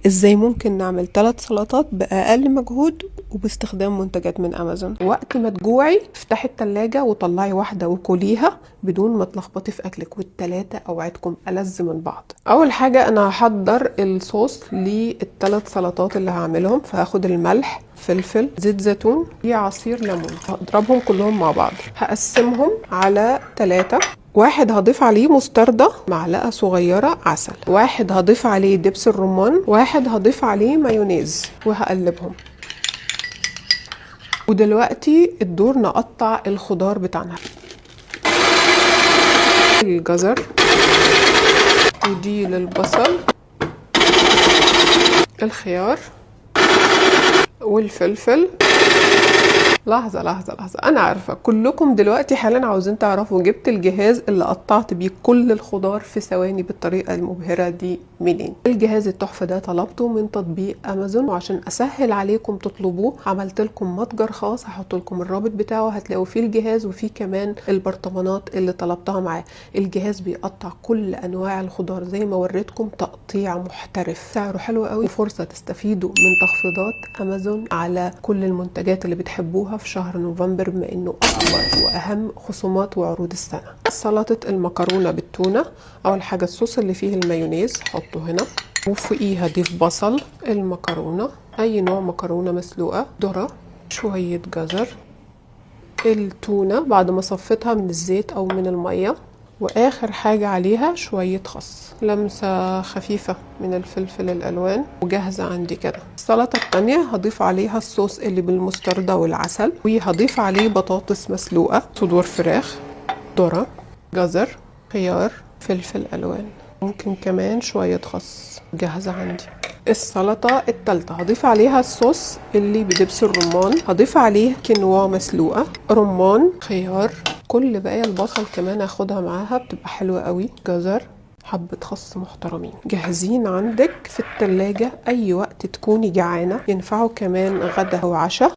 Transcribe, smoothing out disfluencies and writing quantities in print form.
ازاي ممكن نعمل 3 سلطات بأقل مجهود وباستخدام منتجات من امازون. وقت ما تجوعي افتحي التلاجة وطلعي واحدة وكليها بدون ما تلخبطي في اكلك، والتلاتة اوعدكم ألذ من بعض. اول حاجة انا هحضر الصوص لل3 سلطات اللي هعملهم. فهاخد الملح، فلفل، زيت زيتون، عصير ليمون، هضربهم كلهم مع بعض. هقسمهم على 3. واحد هضيف عليه مستردة، معلقة صغيرة عسل، واحد هضيف عليه دبس الرمان، واحد هضيف عليه مايونيز، وهقلبهم. ودلوقتي الدور نقطع الخضار بتاعنا. الجزر، ودي للبصل، الخيار، والفلفل. لحظة لحظة لحظة، أنا عارفة كلكم دلوقتي حالا عاوزين تعرفوا جبت الجهاز اللي قطعت بيه كل الخضار في ثواني بالطريقة المبهرة دي منين. الجهاز التحفة ده طلبته من تطبيق أمازون، وعشان أسهل عليكم تطلبوه عملت لكم متجر خاص. هحط لكم الرابط بتاعه، هتلاقوا فيه الجهاز وفيه كمان البرطمانات اللي طلبتها معاه. الجهاز بيقطع كل أنواع الخضار زي ما وريتكم، تقطيع محترف، سعره حلو قوي، وفرصة تستفيدوا من تخفيضات أمازون على كل المنتجات اللي بتحبوها في شهر نوفمبر، بما انه اكبر واهم خصومات وعروض السنه. سلطه المكرونه بالتونه. اول حاجه الصوص اللي فيه المايونيز حطه هنا، وفوقيه هضيف بصل، المكرونه، اي نوع مكرونه مسلوقه، ذره، شويه جزر، التونه بعد ما صفيتها من الزيت او من الميه، واخر حاجة عليها شوية خس، لمسة خفيفة من الفلفل الالوان، وجاهزة عندي كده. السلطة التانية هضيف عليها الصوص اللي بالمستردة والعسل، وهضيف عليه بطاطس مسلوقة، صدور فراخ، ذرة، جزر، خيار، فلفل الوان، ممكن كمان شوية خس. جاهزة عندي. السلطة التالتة هضيف عليها الصوص اللي بدبس الرمان، هضيف عليه كينوا مسلوقة، رمان، خيار، كل بقايا البصل كمان هاخدها معاها بتبقى حلوة قوي، جزر، حبة خس محترمين. جاهزين عندك في التلاجة، اي وقت تكوني جعانة. ينفعوا كمان غدا وعشاء.